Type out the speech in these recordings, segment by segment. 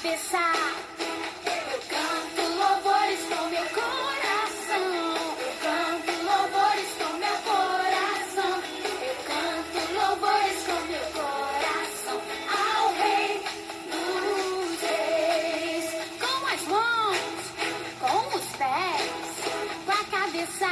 cabeça. Eu canto louvores com meu coração. Eu canto louvores com meu coração. Eu canto louvores com meu coração ao Rei dos Reis. Com as mãos, com os pés, com a cabeça.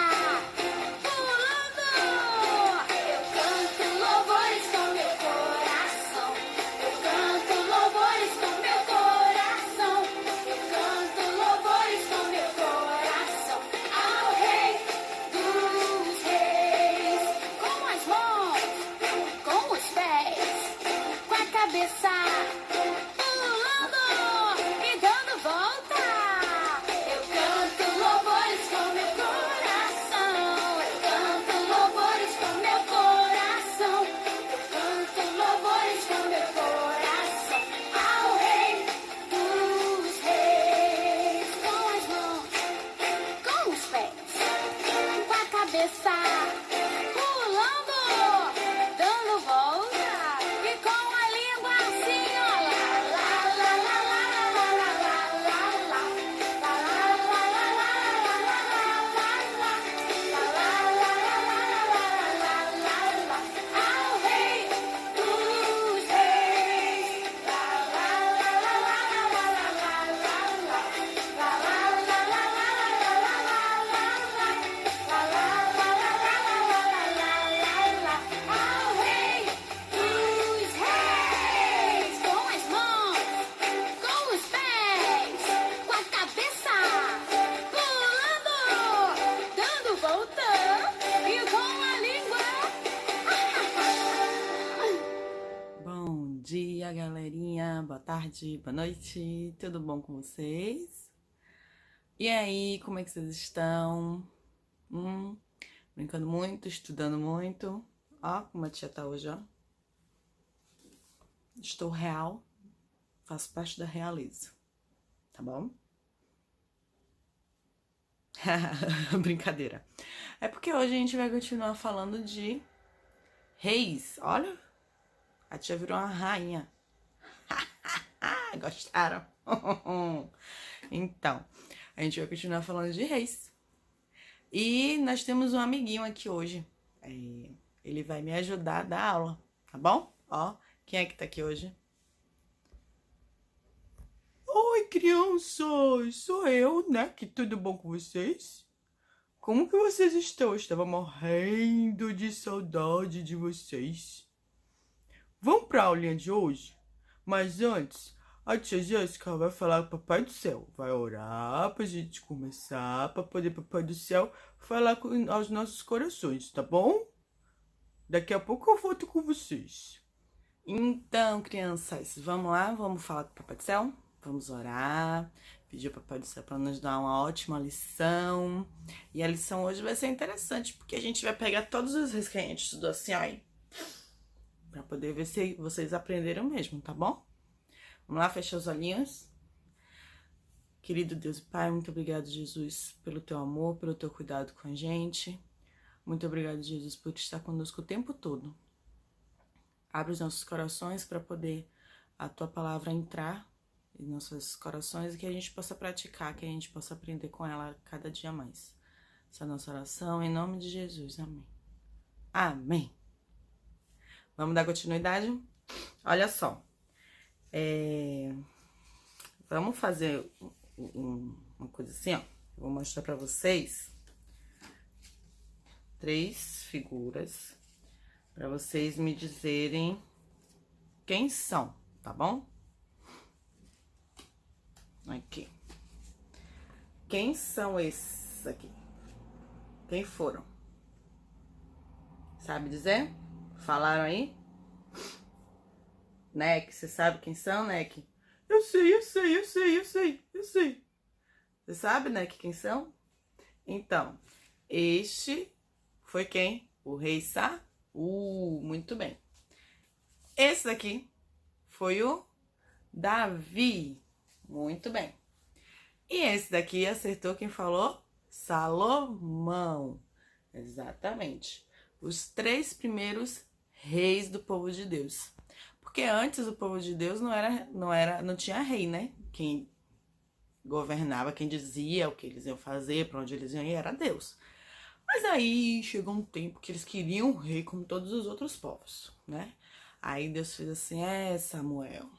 Boa tarde, boa noite, tudo bom com vocês? E aí, como é que vocês estão? Brincando muito, estudando muito. Ó, como a tia tá hoje, ó. Estou real, faço parte da realeza, tá bom? Brincadeira. É porque hoje a gente vai continuar falando de reis. Olha, a tia virou uma rainha. Gostaram? Então, a gente vai continuar falando de reis. E nós temos um amiguinho aqui hoje. Ele vai me ajudar a dar aula, tá bom? Ó, quem é que tá aqui hoje? Oi, crianças! Sou eu, né? Que tudo bom com vocês? Como que vocês estão? Eu estava morrendo de saudade de vocês. Vamos pra aulinha de hoje? Mas antes, a tia Jéssica vai falar com o Papai do Céu. Vai orar pra gente começar, pra poder Papai do Céu falar aos nossos corações, tá bom? Daqui a pouco eu volto com vocês. Então, crianças, vamos lá? Vamos falar com o Papai do Céu? Vamos orar, pedir ao Papai do Céu para nos dar uma ótima lição. E a lição hoje vai ser interessante, porque a gente vai pegar todos os reis que a gente estudou assim, ó, pra poder ver se vocês aprenderam mesmo, tá bom? Vamos lá, fechar os olhinhos. Querido Deus e Pai, muito obrigado, Jesus, pelo teu amor, pelo teu cuidado com a gente. Muito obrigado, Jesus, por estar conosco o tempo todo. Abre os nossos corações para poder a tua palavra entrar em nossos corações e que a gente possa praticar, que a gente possa aprender com ela cada dia mais. Essa é a nossa oração, em nome de Jesus. Amém. Amém. Vamos dar continuidade? Olha só. Vamos fazer uma coisa assim, ó. Vou mostrar pra vocês 3 figuras pra vocês me dizerem quem são, tá bom? Aqui. Quem são esses aqui? Quem foram? Sabe dizer? Falaram aí? Neck, você sabe quem são, Neck? Eu sei. Você sabe, Neck, quem são? Então, este foi quem? O rei Saul. Muito bem. Esse daqui foi o Davi. Muito bem. E esse daqui acertou quem falou? Salomão. Exatamente. Os 3 primeiros reis do povo de Deus. Porque antes o povo de Deus não tinha rei, né? Quem governava, quem dizia o que eles iam fazer, para onde eles iam ir, era Deus. Mas aí chegou um tempo que eles queriam um rei como todos os outros povos, né? Aí Deus fez assim, Samuel,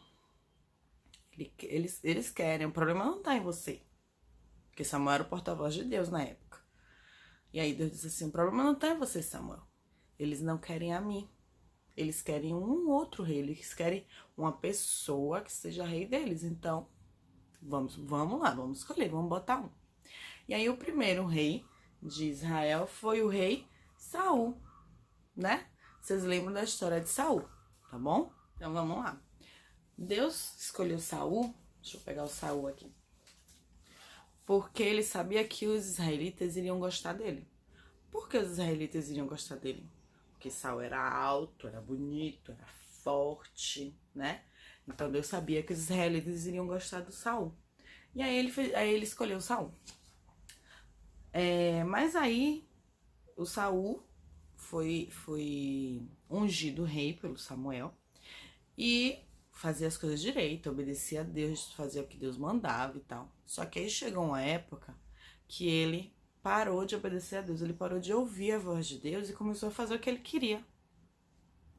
eles querem, o problema não tá em você. Porque Samuel era o porta-voz de Deus na época. E aí Deus disse assim, o problema não tá em você, Samuel. Eles não querem a mim. Eles querem um outro rei, eles querem uma pessoa que seja rei deles. Então, vamos lá, vamos escolher, vamos botar um. E aí o primeiro rei de Israel foi o rei Saul, né? Vocês lembram da história de Saul, tá bom? Então vamos lá. Deus escolheu Saul, deixa eu pegar o Saul aqui, porque ele sabia que os israelitas iriam gostar dele. Por que os israelitas iriam gostar dele? Porque Saul era alto, era bonito, era forte, né? Então Deus sabia que os israelitas iriam gostar do Saul. E aí ele escolheu Saul. Mas aí o Saul foi ungido rei pelo Samuel e fazia as coisas direito, obedecia a Deus, fazia o que Deus mandava e tal. Só que aí chegou uma época que ele parou de obedecer a Deus, ele parou de ouvir a voz de Deus e começou a fazer o que ele queria.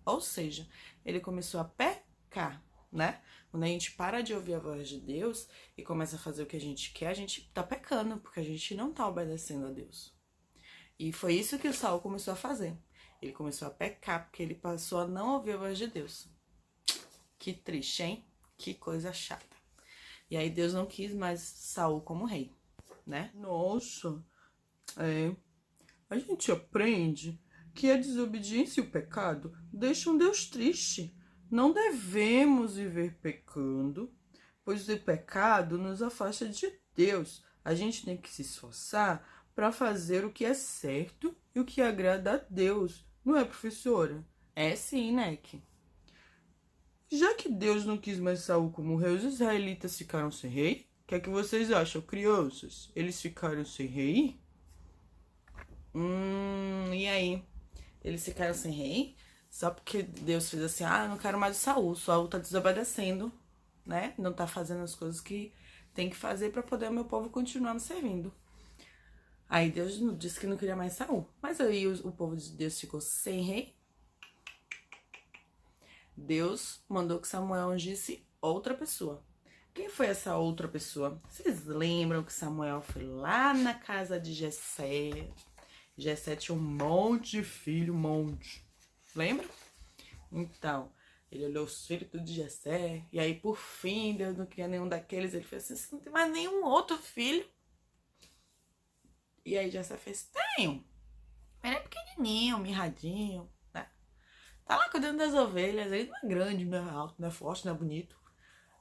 Ou seja, ele começou a pecar, né? Quando a gente para de ouvir a voz de Deus e começa a fazer o que a gente quer, a gente tá pecando, porque a gente não tá obedecendo a Deus. E foi isso que o Saul começou a fazer. Ele começou a pecar, porque ele passou a não ouvir a voz de Deus. Que triste, hein? Que coisa chata. E aí Deus não quis mais Saul como rei, né? Nossa, a gente aprende que a desobediência e o pecado deixam Deus triste. Não devemos viver pecando, pois o pecado nos afasta de Deus. A gente tem que se esforçar para fazer o que é certo e o que agrada a Deus. Não é, professora? É sim, Neck. Já que Deus não quis mais Saul como rei, os israelitas ficaram sem rei? O que é que vocês acham, crianças? Eles ficaram sem rei? E aí? Eles ficaram sem rei? Só porque Deus fez assim, não quero mais o Saul. Saul tá desobedecendo, né? Não tá fazendo as coisas que tem que fazer para poder o meu povo continuar me servindo. Aí Deus disse que não queria mais Saul. Mas aí o povo de Deus ficou sem rei. Deus mandou que Samuel ungisse outra pessoa. Quem foi essa outra pessoa? Vocês lembram que Samuel foi lá na casa de Jessé? Jessé tinha um monte de filho, um monte. Lembra? Então, ele olhou os filhos de Jessé. E aí, por fim, Deus não queria nenhum daqueles. Ele fez assim, você não tem mais nenhum outro filho? E aí Jessé fez, tenho. Ele é pequenininho, mirradinho, né? Tá lá cuidando das ovelhas. Ele não é grande, não é alto, não é forte, não é bonito.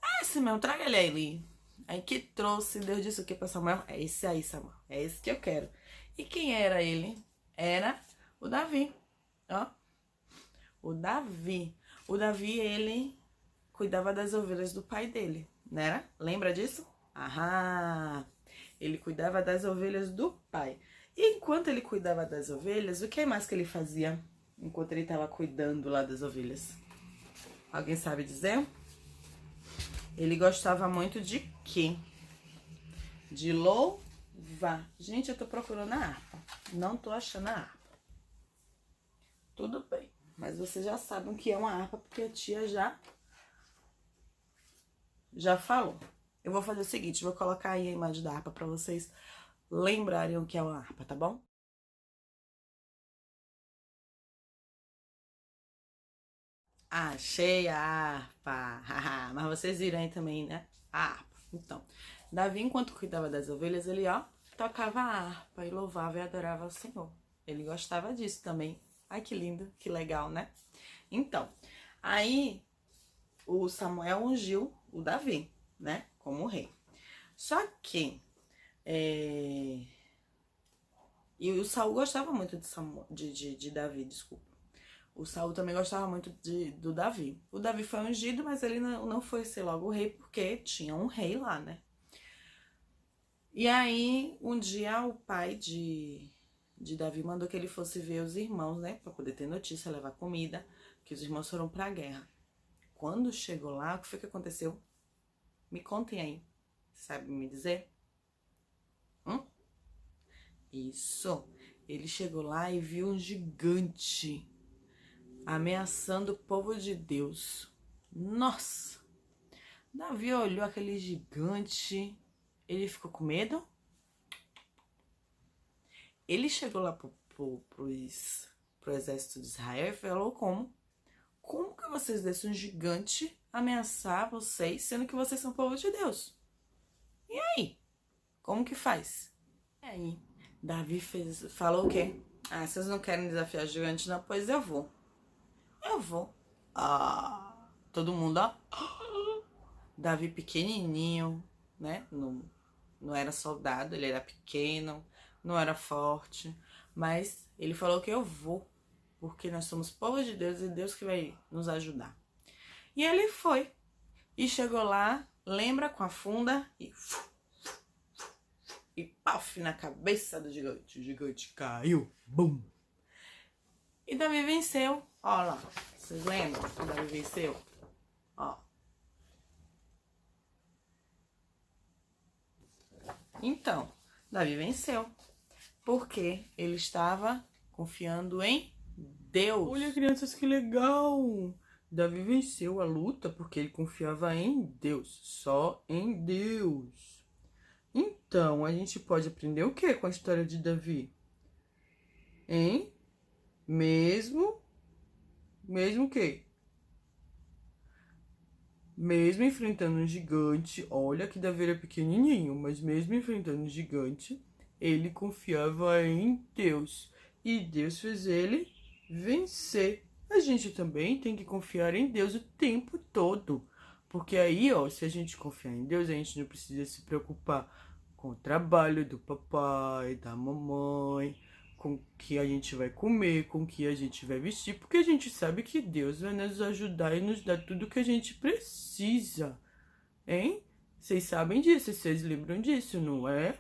É esse mesmo, traga ele aí. Aí que trouxe, Deus disse o que pra Samuel? É esse aí, Samuel. É esse que eu quero. E quem era ele? Era o Davi. Ó. O Davi. O Davi, ele cuidava das ovelhas do pai dele, né? Lembra disso? Ele cuidava das ovelhas do pai. E enquanto ele cuidava das ovelhas, o que mais que ele fazia enquanto ele estava cuidando lá das ovelhas? Alguém sabe dizer? Ele gostava muito de quê? De louvar. Gente, eu tô procurando a harpa. Não tô achando a harpa. Tudo bem. Mas vocês já sabem o que é uma harpa, porque a tia já falou. Eu vou fazer o seguinte, vou colocar aí a imagem da harpa pra vocês lembrarem o que é uma harpa, tá bom? Achei a harpa. Mas vocês viram aí também, né? A harpa. Então, Davi, enquanto cuidava das ovelhas, ele, tocava a harpa e louvava e adorava o Senhor. Ele gostava disso também. Ai, que lindo, que legal, né? Então, aí o Samuel ungiu o Davi, né? Como rei. Só que e o Saul gostava muito de Davi, desculpa. O Saul também gostava muito do Davi. O Davi foi ungido, mas ele não foi ser logo o rei, porque tinha um rei lá, né? E aí, um dia, o pai de Davi mandou que ele fosse ver os irmãos, né? Pra poder ter notícia, levar comida, que os irmãos foram pra guerra. quando chegou lá, o que foi que aconteceu? Me contem aí. Sabe me dizer? Isso. Ele chegou lá e viu um gigante ameaçando o povo de Deus. Nossa! Davi olhou aquele gigante. Ele ficou com medo? Ele chegou lá pro exército de Israel e falou como? Como que vocês deixam um gigante ameaçar vocês, sendo que vocês são povo de Deus? E aí? Como que faz? E aí, Davi falou o quê? Ah, vocês não querem desafiar o gigante, não? Pois eu vou. Eu vou. Ah, todo mundo, ó. Davi pequenininho, né? Não era soldado, ele era pequeno, não era forte. Mas ele falou que eu vou, porque nós somos povo de Deus e Deus que vai nos ajudar. E ele foi. E chegou lá, lembra, com a funda e paf, na cabeça do gigante. O gigante caiu. Bum! E Davi venceu. Ó lá. Vocês lembram que Davi venceu? Ó. Então, Davi venceu. Porque ele estava confiando em Deus. Olha, crianças, que legal! Davi venceu a luta porque ele confiava em Deus. Só em Deus. Então, a gente pode aprender o que com a história de Davi? Hein? Mesmo o quê? Mesmo enfrentando um gigante, olha que Davi era pequenininho, mas mesmo enfrentando um gigante, ele confiava em Deus. E Deus fez ele vencer. A gente também tem que confiar em Deus o tempo todo. Porque aí, ó, se a gente confiar em Deus, a gente não precisa se preocupar com o trabalho do papai, da mamãe, com o que a gente vai comer, com o que a gente vai vestir, porque a gente sabe que Deus vai nos ajudar e nos dar tudo que a gente precisa, hein? Vocês sabem disso, vocês lembram disso, não é?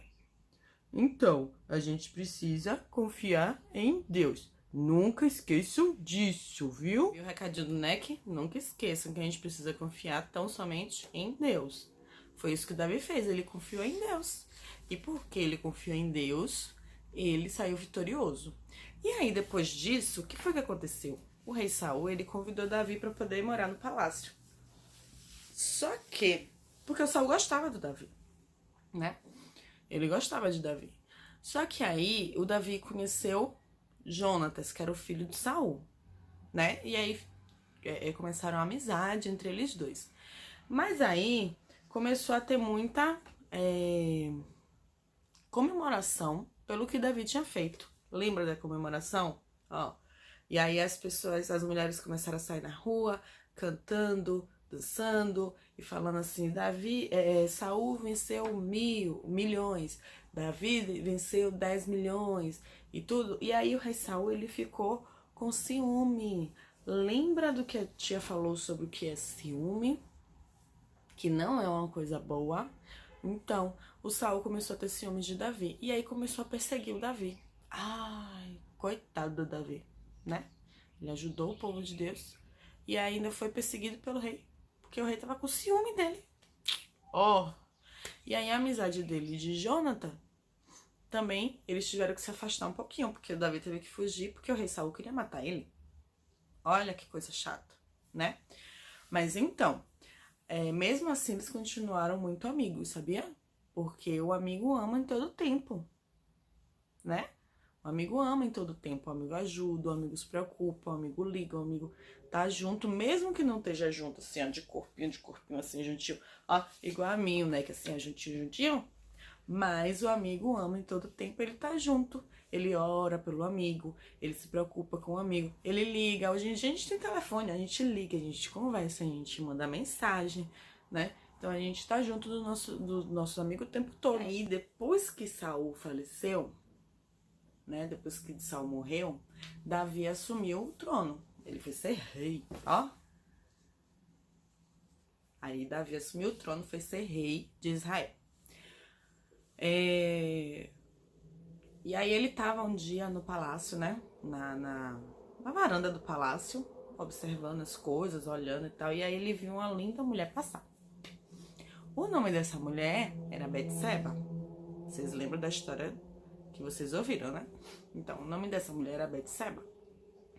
Então, a gente precisa confiar em Deus. Nunca esqueçam disso, viu? E o recadinho do NEC? Nunca esqueçam que a gente precisa confiar tão somente em Deus. Foi isso que o Davi fez, ele confiou em Deus. E porque ele confiou em Deus, ele saiu vitorioso. E aí, depois disso, o que foi que aconteceu? O rei Saul, ele convidou Davi para poder morar no palácio. Só que, porque o Saul gostava do Davi, né? Ele gostava de Davi. Só que aí, o Davi conheceu Jonatas, que era o filho de Saul, né? E aí, começaram a amizade entre eles dois. Mas aí, começou a ter muita comemoração pelo que Davi tinha feito. Lembra da comemoração? Ó. E aí as mulheres começaram a sair na rua, cantando, dançando e falando assim: Saul venceu milhões, Davi venceu 10 milhões e tudo. E aí o rei Saul, ele ficou com ciúme. Lembra do que a tia falou sobre o que é ciúme? Que não é uma coisa boa. Então, o Saul começou a ter ciúmes de Davi. E aí começou a perseguir o Davi. Ai, coitado do Davi, né? Ele ajudou o povo de Deus. E ainda foi perseguido pelo rei. Porque o rei tava com ciúme dele. Ó. E aí a amizade dele e de Jonathan, também eles tiveram que se afastar um pouquinho. Porque o Davi teve que fugir. Porque o rei Saul queria matar ele. Olha que coisa chata, né? Mas então... mesmo assim, eles continuaram muito amigos, sabia? Porque o amigo ama em todo tempo, né? O amigo ama em todo tempo, o amigo ajuda, o amigo se preocupa, o amigo liga, o amigo tá junto, mesmo que não esteja junto, assim, ó, de corpinho, assim, juntinho, ó, igual a mim, né, que assim, é juntinho, mas o amigo ama em todo tempo, ele tá junto, ele ora pelo amigo, ele se preocupa com o amigo, ele liga. Hoje em dia a gente tem telefone, a gente liga, a gente conversa, a gente manda mensagem, né? Então a gente tá junto do nosso amigo o tempo todo. E aí, depois que Saul faleceu, né? Depois que Saul morreu, Davi assumiu o trono. Ele foi ser rei, ó. Aí Davi assumiu o trono, foi ser rei de Israel. E aí ele tava um dia no palácio, né? Na varanda do palácio. observando as coisas, olhando e tal. E aí ele viu uma linda mulher passar. O nome dessa mulher era Betseba. Vocês lembram da história que vocês ouviram, né? Então, o nome dessa mulher era Betseba.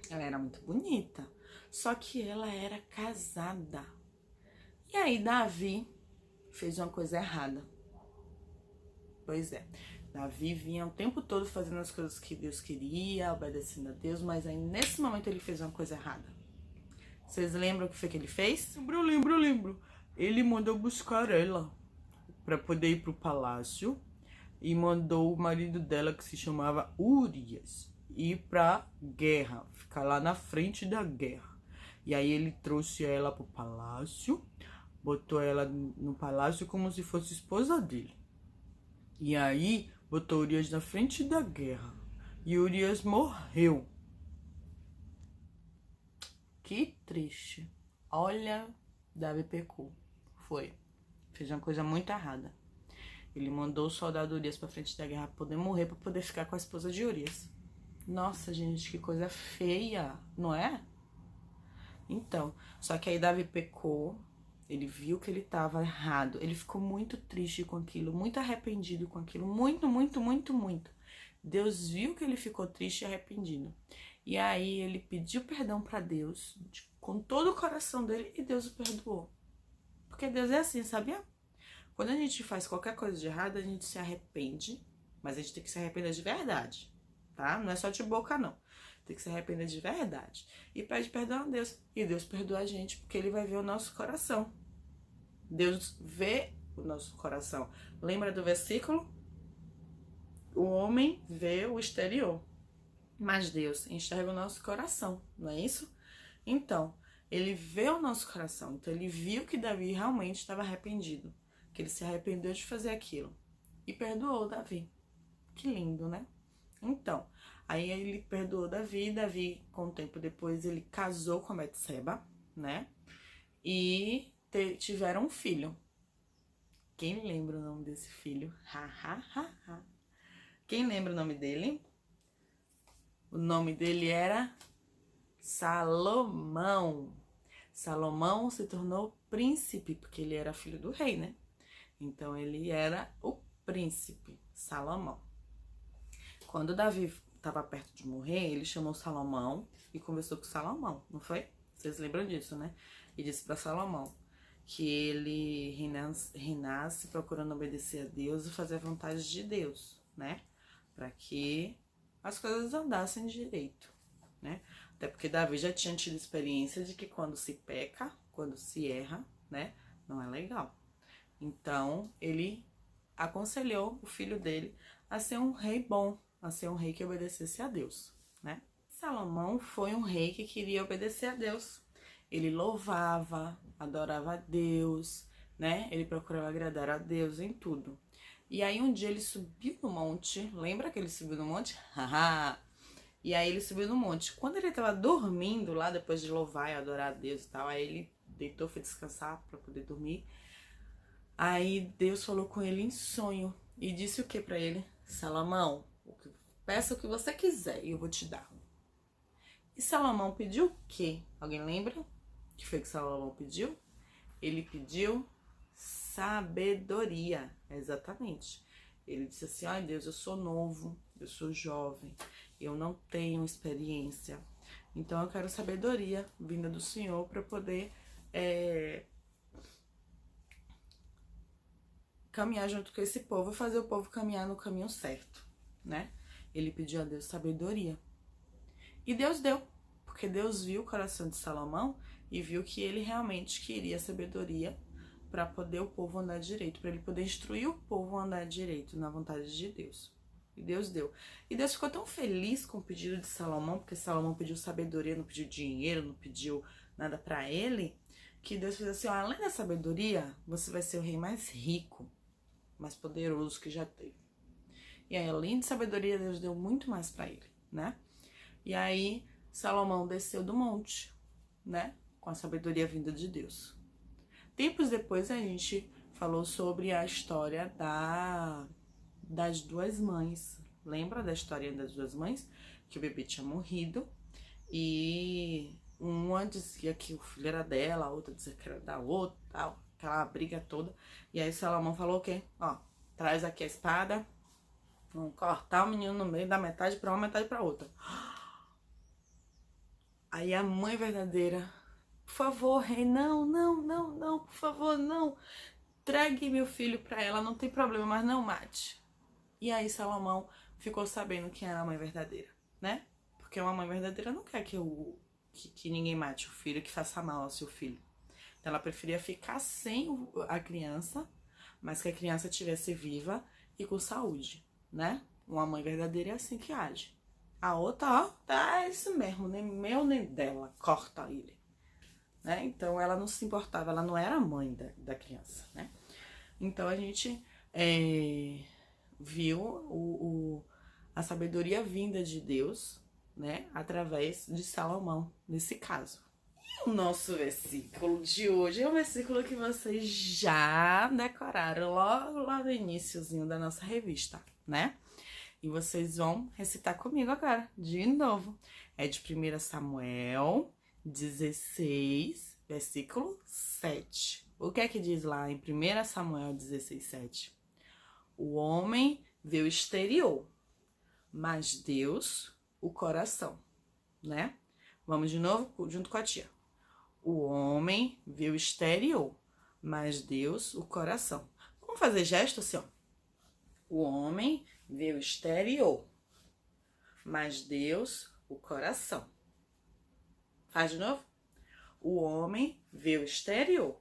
Ela era muito bonita, só que ela era casada. E aí Davi fez uma coisa errada. Pois é, Davi vinha o tempo todo fazendo as coisas que Deus queria, obedecendo a Deus, mas aí nesse momento ele fez uma coisa errada. Vocês lembram o que foi que ele fez? Lembro. Ele mandou buscar ela para poder ir pro palácio e mandou o marido dela, que se chamava Urias, ir pra guerra, ficar lá na frente da guerra. E aí ele trouxe ela pro palácio, botou ela no palácio como se fosse esposa dele. E aí botou Urias na frente da guerra. E Urias morreu. Que triste. Olha, Davi pecou. Fez uma coisa muito errada. Ele mandou o soldado Urias pra frente da guerra pra poder morrer, pra poder ficar com a esposa de Urias. Nossa, gente, que coisa feia, não é? Então, só que aí Davi pecou, ele viu que ele estava errado, ele ficou muito triste com aquilo, muito arrependido com aquilo, muito. Deus viu que ele ficou triste e arrependido. E aí ele pediu perdão para Deus, com todo o coração dele, e Deus o perdoou. Porque Deus é assim, sabia? Quando a gente faz qualquer coisa de errado, a gente se arrepende, mas a gente tem que se arrepender de verdade, tá? Não é só de boca, não. Tem que se arrepender de verdade. E pede perdão a Deus. E Deus perdoa a gente, porque Ele vai ver o nosso coração. Deus vê o nosso coração. Lembra do versículo? O homem vê o exterior, mas Deus enxerga o nosso coração, não é isso? Então, Ele vê o nosso coração. Então, Ele viu que Davi realmente estava arrependido. Que ele se arrependeu de fazer aquilo. E perdoou Davi. Que lindo, né? Então, aí ele perdoou Davi. Davi, com o tempo depois, ele casou com a Betseba, né? E tiveram um filho. Quem lembra o nome desse filho? Quem lembra o nome dele? O nome dele era Salomão. Salomão se tornou príncipe, porque ele era filho do rei, né? Então ele era o príncipe, Salomão. Quando Davi estava perto de morrer, ele chamou Salomão e conversou com Salomão, não foi? Vocês lembram disso, né? E disse para Salomão que ele reinasse procurando obedecer a Deus e fazer a vontade de Deus, né? Para que as coisas andassem direito, né? Até porque Davi já tinha tido experiência de que quando se peca, quando se erra, né? Não é legal. Então, ele aconselhou o filho dele a ser um rei bom, a ser um rei que obedecesse a Deus, né? Salomão foi um rei que queria obedecer a Deus. Ele louvava, adorava a Deus, né? Ele procurava agradar a Deus em tudo. E aí um dia ele subiu no monte, lembra que ele subiu no monte? E aí ele subiu no monte. Quando ele estava dormindo lá, depois de louvar e adorar a Deus e tal, aí ele deitou, foi descansar para poder dormir. Aí Deus falou com ele em sonho e disse o que para ele? Salomão, peça o que você quiser e eu vou te dar. E Salomão pediu o quê? Alguém lembra? O que foi que Salomão pediu? Ele pediu sabedoria, exatamente. Ele disse assim, ai Deus, eu sou novo, eu sou jovem, eu não tenho experiência, então eu quero sabedoria vinda do Senhor para poder caminhar junto com esse povo, fazer o povo caminhar no caminho certo, né? Ele pediu a Deus sabedoria. E Deus deu, porque Deus viu o coração de Salomão e viu que ele realmente queria sabedoria para poder o povo andar direito, para ele poder instruir o povo a andar direito na vontade de Deus. E Deus deu. E Deus ficou tão feliz com o pedido de Salomão, porque Salomão pediu sabedoria, não pediu dinheiro, não pediu nada para ele, que Deus fez assim, ó, além da sabedoria, você vai ser o rei mais rico, mais poderoso que já teve. E aí, além de sabedoria, Deus deu muito mais para ele, né? E aí, Salomão desceu do monte, né? Com a sabedoria vinda de Deus. Tempos depois, a gente falou sobre a história das duas mães. Lembra da história das duas mães? Que o bebê tinha morrido e um uma dizia que o filho era dela, a outra dizia que era da outra, tal, aquela briga toda. E aí Salomão falou o quê? Ó, traz aqui a espada, vamos cortar o menino no meio, da metade pra uma, metade pra outra. Aí a mãe verdadeira, por favor, rei, não, por favor, não. Trague meu filho pra ela, não tem problema, mas não mate. E aí Salomão ficou sabendo quem era a mãe verdadeira, né? Porque uma mãe verdadeira não quer que ninguém mate o filho, que faça mal ao seu filho. Então ela preferia ficar sem a criança, mas que a criança estivesse viva e com saúde, né? Uma mãe verdadeira é assim que age. A outra, ó, tá isso mesmo, nem meu nem dela, corta ele. Né? Então ela não se importava, ela não era a mãe da criança, né? Então a gente viu a sabedoria vinda de Deus, né? Através de Salomão, nesse caso. E o nosso versículo de hoje é um versículo que vocês já decoraram logo lá no iniciozinho da nossa revista, né? E vocês vão recitar comigo agora, de novo. É de 1 Samuel 16, versículo 7. O que é que diz lá em 1 Samuel 16, 7? O homem vê o exterior, mas Deus o coração, né? Vamos de novo, junto com a tia. O homem vê o exterior, mas Deus o coração. Vamos fazer gesto assim, ó. O homem vê o exterior, mas Deus o coração. Faz de novo. O homem vê o exterior,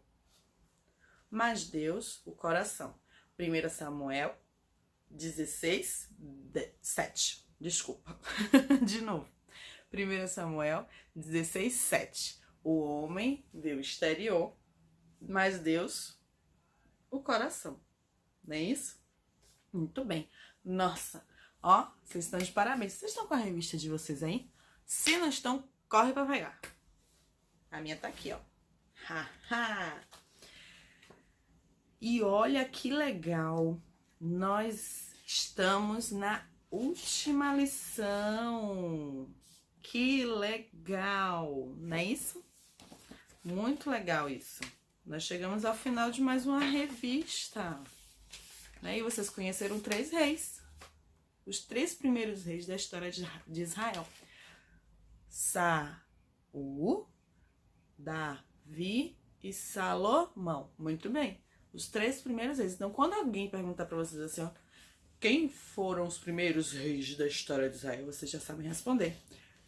mas Deus o coração. 1 Samuel 16, 7. Desculpa. De novo. 1 Samuel 16, 7. O homem vê o exterior, mas Deus o coração. Não é isso? Muito bem. Nossa, ó, vocês estão de parabéns. Vocês estão com a revista de vocês aí? Se não estão, corre pra pegar. A minha tá aqui, ó. Haha. E olha que legal. Nós estamos na última lição. Que legal, não é isso? Muito legal isso. Nós chegamos ao final de mais uma revista. E vocês conheceram 3 reis. Os 3 primeiros reis da história de Israel. Saul, Davi e Salomão. Muito bem. Os 3 primeiros reis. Então, quando alguém perguntar pra vocês assim, ó, quem foram os primeiros reis da história de Israel, vocês já sabem responder.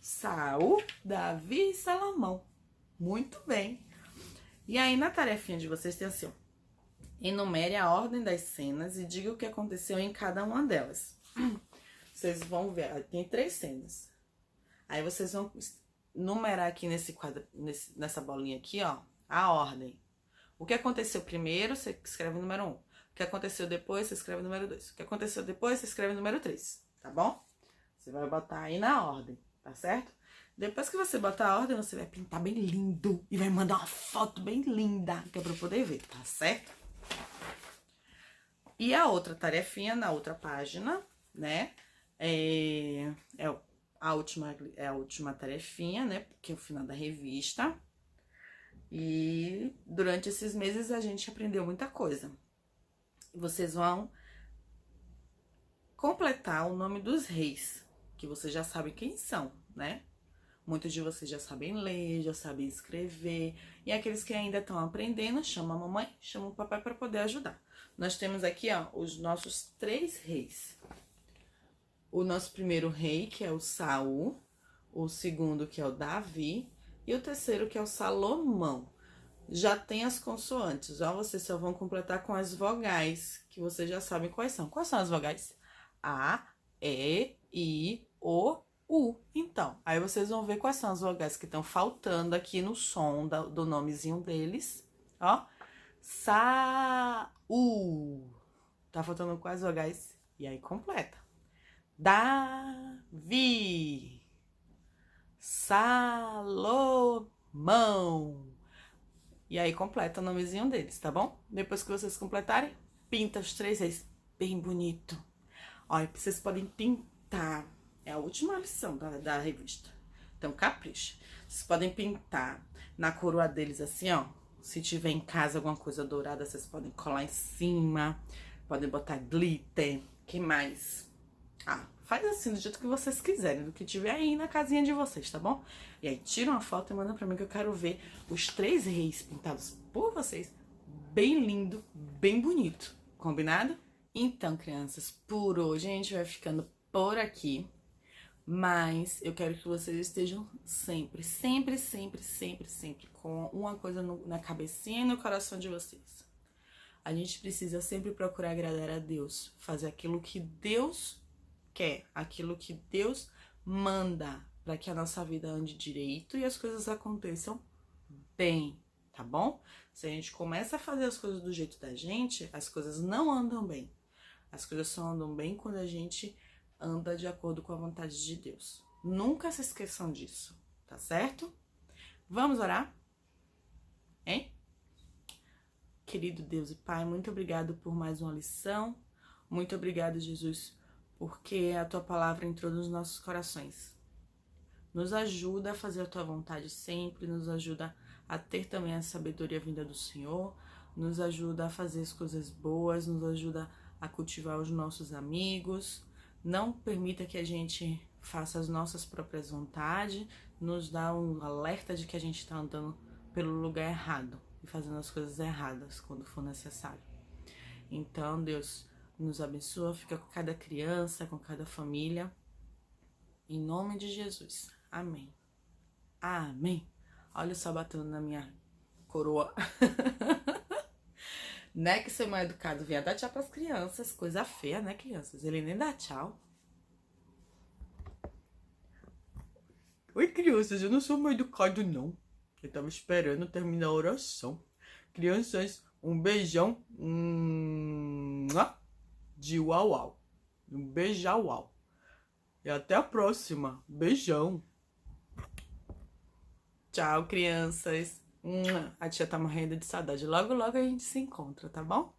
Saul, Davi e Salomão. Muito bem. E aí, na tarefinha de vocês tem assim, ó. Enumere a ordem das cenas e diga o que aconteceu em cada uma delas. Vocês vão ver, tem 3 cenas. Aí vocês vão numerar aqui nesse quadro, nessa bolinha aqui, ó, a ordem. O que aconteceu primeiro, você escreve o número 1. O que aconteceu depois, você escreve o número 2. O que aconteceu depois, você escreve o número 3. Tá bom? Você vai botar aí na ordem, tá certo? Depois que você botar a ordem, você vai pintar bem lindo e vai mandar uma foto bem linda, que é pra eu poder ver, tá certo? E a outra tarefinha na outra página, né? É a última tarefinha, né? Porque é o final da revista. E durante esses meses a gente aprendeu muita coisa. Vocês vão completar o nome dos reis, que vocês já sabem quem são, né? Muitos de vocês já sabem ler, já sabem escrever. E aqueles que ainda estão aprendendo, chamam a mamãe, chamam o papai para poder ajudar. Nós temos aqui, ó, os nossos 3 reis. O nosso primeiro rei, que é o Saul. O segundo, que é o Davi. E o terceiro, que é o Salomão. Já tem as consoantes, ó. Vocês só vão completar com as vogais, que vocês já sabem quais são. Quais são as vogais? A, E, I, O, U. Então, aí vocês vão ver quais são as vogais que estão faltando aqui no som do nomezinho deles, ó. Saul. Tá faltando quais vogais? E aí completa. Davi. Salomão. E aí completa o nomezinho deles, tá bom? Depois que vocês completarem, pinta os 3 reis bem bonito. Olha, vocês podem pintar. É a última lição da revista. Então, capricha. Vocês podem pintar na coroa deles assim, ó. Se tiver em casa alguma coisa dourada, vocês podem colar em cima. Podem botar glitter. Que mais? Ah, faz assim, do jeito que vocês quiserem. Do que tiver aí na casinha de vocês, tá bom? E aí, tira uma foto e manda pra mim que eu quero ver os 3 reis pintados por vocês. Bem lindo, bem bonito. Combinado? Então, crianças, por hoje a gente vai ficando por aqui. Mas eu quero que vocês estejam sempre com uma coisa na cabecinha e no coração de vocês. A gente precisa sempre procurar agradar a Deus, fazer aquilo que Deus quer, aquilo que Deus manda, para que a nossa vida ande direito e as coisas aconteçam bem, tá bom? Se a gente começa a fazer as coisas do jeito da gente, as coisas não andam bem. As coisas só andam bem quando a gente anda de acordo com a vontade de Deus. Nunca se esqueçam disso, tá certo? Vamos orar? Hein? Querido Deus e Pai, muito obrigado por mais uma lição. Muito obrigado, Jesus, porque a Tua palavra entrou nos nossos corações. Nos ajuda a fazer a Tua vontade sempre, nos ajuda a ter também a sabedoria vinda do Senhor, nos ajuda a fazer as coisas boas, nos ajuda a cultivar os nossos amigos. Não permita que a gente faça as nossas próprias vontades, nos dá um alerta de que a gente está andando pelo lugar errado e fazendo as coisas erradas quando for necessário. Então, Deus nos abençoa, fica com cada criança, com cada família. Em nome de Jesus. Amém. Amém. Olha o sol batendo na minha coroa. Né, que ser mal educado vinha dar tchau pras crianças. Coisa feia, né, crianças? Ele nem dá tchau. Oi, crianças, eu não sou mal educado, não. Eu tava esperando terminar a oração. Crianças, um beijão. De uau, uau. Um beijão, uau. E até a próxima. Beijão. Tchau, crianças. A tia tá morrendo de saudade. Logo, logo a gente se encontra, tá bom?